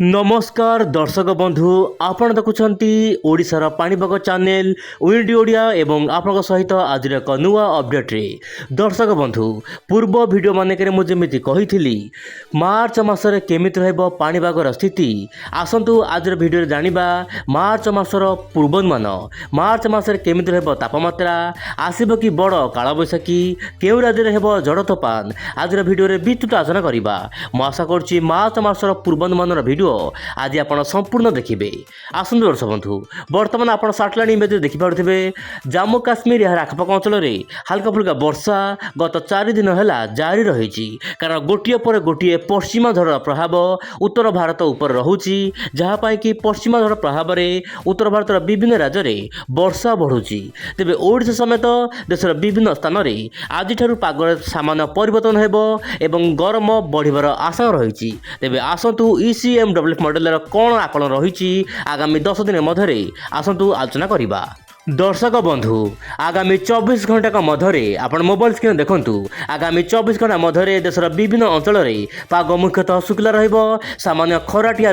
नमस्कार दर्शक बंधु आपण देखुंत ओडिशार पाणीपाग चैनल विंडी ओडिया एवं आपण सहित आज एक नुआ अपडेट रे दर्शक बंधु पूर्व वीडियो मानक मुझे कही मार्च मसरे केमिति रहबो पाणीपागर स्थिति आसंतु आज वीडियो जानिबा मार्च मासर पूर्वानुमान मार्च मसरे केमिति रहबो तापमात्रा आसीबो कि बड़ काल बैशाखी केउ राज्य रे हेबो झड़ तूफान आज वीडियो रे विस्तृत आलोचना करिबा मु आशा करछि मार्च मासर पूर्वानुमान वीडियो आज आप संपूर्ण देखिए। आसंतु दर्शक बंधु बर्तमान आप सैटेलाइट इमेज देखिपे जम्मू काश्मीर यार आखपाख अंचल में हल्का फुल्का वर्षा गत 4 दिन है जारी रही कारण गोटे पर गोटे पश्चिमा झड़ प्रभाव उत्तर भारत उपर रोचे जहाँपाई कि पश्चिमा झड़ प्रभाव में उत्तर भारत विभिन्न राज्य में वर्षा बढ़ुची तेज ओडिशा समेत देशर विभिन्न स्थान में आज पाग सामान्य परिवर्तन हेबो एवं गरम बढ़िबार आशा रही तेज आसतु ECMW मॉडल कौन आकलन रही आगामी 10 दिन मध्य आसतु आलोचना करिबा। दर्शक बंधु आगामी 24 घंटा मध्य आप मोबाइल स्क्रीन देखु आगामी 24 घंटा मध्य देशर विभिन्न अंचल में पाग मुख्यतः शुक्ला सामान्य खराटिया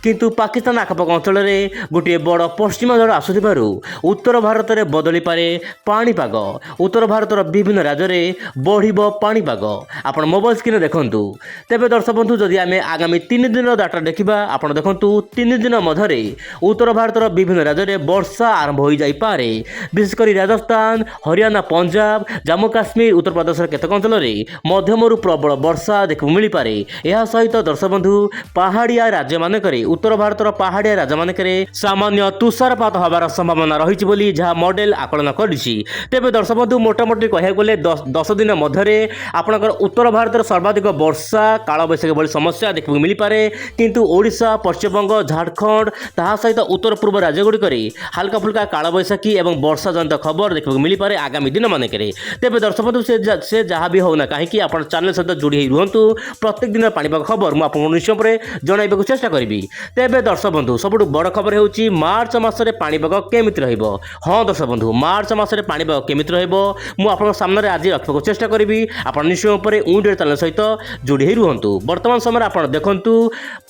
किंतु पाकिस्तान आखपाख अंचल में गोटे बड़ पश्चिमा झड़ आसुथिबारु उत्तर भारत में बदली पारे पाणीपाग उत्तर भारत विभिन्न राज्य में बढ़िबो पाणीपाग आप मोबाइल स्क्रीन देखु तेज दर्शक बंधु जदि आम आगामी 3 दिन डाटा देखा आप देखु 3 दिन मध्य उत्तर भारत विभिन्न राज्य में वर्षा आरंभ हो पारे विशेषकर राजस्थान हरियाणा पंजाब जम्मू काश्मीर उत्तर प्रदेश केतक अंचल में मध्यमरु प्रबल वर्षा देखा मिल पारे। यह सहित दर्शक बंधु पहाड़िया राज्य मानक उत्तर भारत पहाड़िया राज्य मानक सामान्य तुषारपात होबार संभावना रही जहाँ मॉडल आकलन करिछि। तेबे दर्शक बंधु मोटामोटी कहया गले 10 दिन मध्य आपणकर उत्तर भारत सर्वाधिक वर्षा कालबैशाखी भली समस्या देखा मिल पारे किंतु ओडिशा पश्चिमबंग झारखंड ता सहित उत्तर पूर्व राज्य गुड़िक हल्का फुल्का कालबैशाखी एवं वर्षा जनित खबर देखा मिल पारे आगामी दिन मानक तेज दर्शक बंधु से जहाँ भी होना कहीं आप चैनल सहित जोड़ी रुहतु प्रत्येक दिन पाणीपाग खबर मुझे निश्चय पर जनइबा चेष्टा करी। तेज दर्शक बंधु सबुठ बड़ खबर होउची मार्च मासरे पाणीपाग केमिति रहिबो। हाँ दर्शक बंधु मार्च मासरे पाणीपाग केमिति रहिबो मु आपन सामने आज रखबाक चेष्टा करी आप निश्चय पर विंडी चैनल सहित जोड़ी रुहतु। वर्तमान समय आप देखु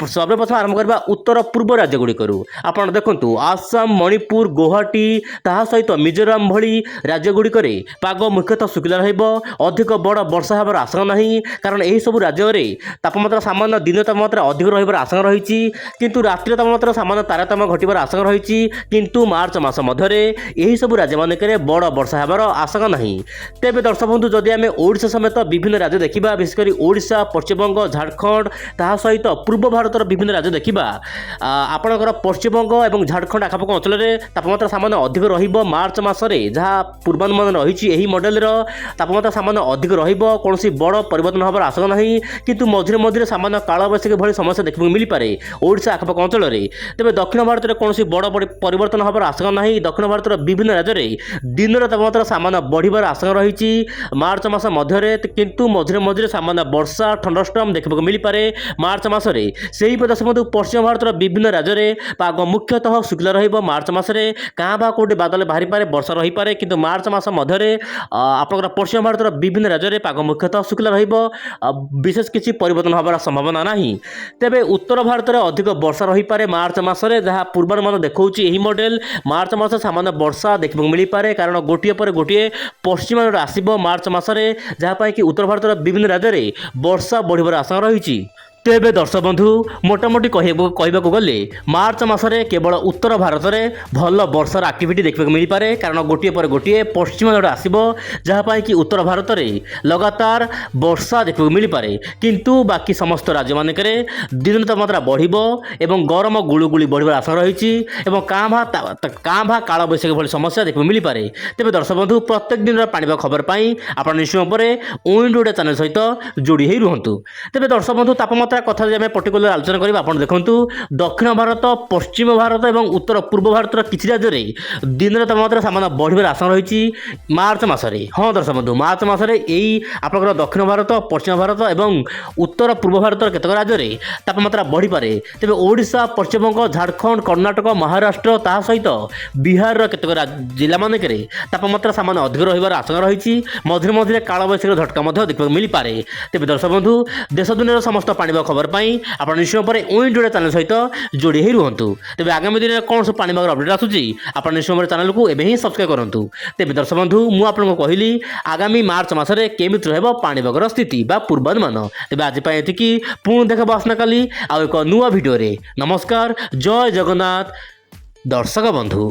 सर्वप्रथम आरंभ करबा उत्तर पूर्व राज्य गुड़िक आप देखु आसाम मणिपुर गुवाहाटी ताहा सहित मिजोराम भली राज्य गुड़िक पाग मुख्यतः शुक्ला अधिक बड़ वर्षा होबार आशंका नहीं कारण यही सब राज्य में तापमात्रा सामान्य दिन तापमात्रा अधिक रही आशंका रही किंतु रात्रि तापमात्रा सामान्य तारतम्य घटार आशंका रही किंतु मार्च मास मध्य यही सब राज्य मानक बड़ वर्षा होबार आशंका नहीं। तेज दर्शक बंधु जदि आम ओडिशा समेत विभिन्न राज्य देखा विशेषकर ओडिशा पश्चिमबंग झारखंड ताहा सहित पूर्व भारत विभिन्न राज्य देखा आपणकर पश्चिमबंग और झारखंड आखपाख अंचल में तापमात्रा सामान्य अधिक रहिबो मार्च मासरे जहाँ पूर्वानुमान रही मॉडल तापमात्रा सामान्य अधिक रहिबो कौनसी बड़ परिवर्तन होबार आशंका नहीं किंतु मझिरे मझिरे सामान्य कालबैशाखी भली समस्या देखा मिल पारे ओडिशा आखपाख अंचल में। तेज दक्षिण भारत में कौन बड़ परिवर्तन होबार आशंका नहीं दक्षिण भारत विभिन्न राज्य में दिन तापमात्रा सामान्य बढ़िबार आशंका रही मार्च मास मध्य किंतु मझिरे मझिरे सामान्य वर्षा ठंडस्टॉर्म देखा मिल पारे मार्च मासरे। सेही दर्शक बंधु पश्चिम भारत विभिन्न राज्य में पाग मुख्यतः शुक्ला रहिबो मार्च मासरे काँ बा कोटे बादल बाहरी पारे वर्षा रही पारे किंतु मार्च मास मध्य आपंकर पश्चिम भारत विभिन्न राज्य में पाग मुख्यतः शुक्ला रहिबो विशेष किसी परिवर्तन होबार संभावना नहीं। तेबे उत्तर भारत में अधिक वर्षा रही पारे मार्च मासरे जहाँ पूर्वानुमान देखौछि एही मॉडल मार्च मास सामान्य वर्षा देखा मिल पारे कारण गोटे पर गोटे पश्चिमा झड़ आसिबो मार्च मासरे जहाँपाई कि उत्तर भारत विभिन्न राज्य में वर्षा बढ़िबार आशंका रही। तेबे दर्शक बंधु मोटामोटी कहवाक गले मार्च मासरे केवल उत्तर भारत में भल वर्षार एक्टिविटी देखा मिल पारे कारण गोटे पर गोटे पश्चिमा झड़ आसिबो जहाँपाई कि उत्तर भारत में लगातार वर्षा देखा मिल पारे किंतु बाकी समस्त राज्य मानक दिन तापमात्रा बढ़िबो एवं गरम गुळुगुळी बढ़िबार आशंका रही काँ भा कालबैशाखी भली समस्या देखा मिल पारे। तेबे दर्शक बंधु प्रत्येक दिन पाणीपाग खबर पाई आप निश्चय पर विंडी ओडिया चैनल सहित जोड़ी रुहतु। तेबे दर्शक बंधु तापमात्रा कथा आम पर्टिकुलर आलोचना करें आप देखु दक्षिण भारत पश्चिम भारत और उत्तर पूर्व भारत किसी राज्य में दिन तापमात्रा सामान्य बढ़िबार आशंका रही मार्च मासरे। हाँ दर्शक बंधु मार्च मासरे यही आपंकर दक्षिण भारत पश्चिम भारत और उत्तर पूर्व भारत केतक राज्य में तापमात्रा बढ़ी पारे। तेज ओडिशा पश्चिमबंग झारखंड कर्णाटक महाराष्ट्र ता सहित बिहार केतक जिला मानक तापमात्रा सामान्य अधिक रही आशंका रही मझे मझे कालबैशाखी झटका देखा मिल पारे। तेज दर्शक बंधु देश दुनिया समस्त पाणीपाग ପାଣିପାଗ ଖବର ପାଇଁ ଆପଣ ନିଶ୍ଚୟ ପରେ ୱିଣ୍ଡୋଡ଼ିଆ ଚ୍ୟାନେଲ ସହିତ ଯୋଡ଼ି ହୋଇ ରୁହନ୍ତୁ। ତେବେ ଆଗାମୀ ଦିନରେ କ'ଣ ସବୁ ପାଣିପାଗର ଅପଡେଟ୍ ଆସୁଛି ଆପଣ ନିଶ୍ଚୟ ପରେ ଚ୍ୟାନେଲକୁ ଏବେ ହିଁ ସବସ୍କ୍ରାଇବ୍ କରନ୍ତୁ। ତେବେ ଦର୍ଶକ ବନ୍ଧୁ ମୁଁ ଆପଣଙ୍କୁ କହିଲି ଆଗାମୀ ମାର୍ଚ୍ଚ ମାସରେ କେମିତି ରହିବ ପାଣିପାଗର ସ୍ଥିତି ବା ପୂର୍ବାନୁମାନ। ତେବେ ଆଜି ପାଇଁ ଏତିକି, ପୁଣି ଦେଖାବା ଆସନ୍ତାକାଲି ଆଉ ଏକ ନୂଆ ଭିଡ଼ିଓରେ। ନମସ୍କାର, ଜୟ ଜଗନ୍ନାଥ ଦର୍ଶକ ବନ୍ଧୁ।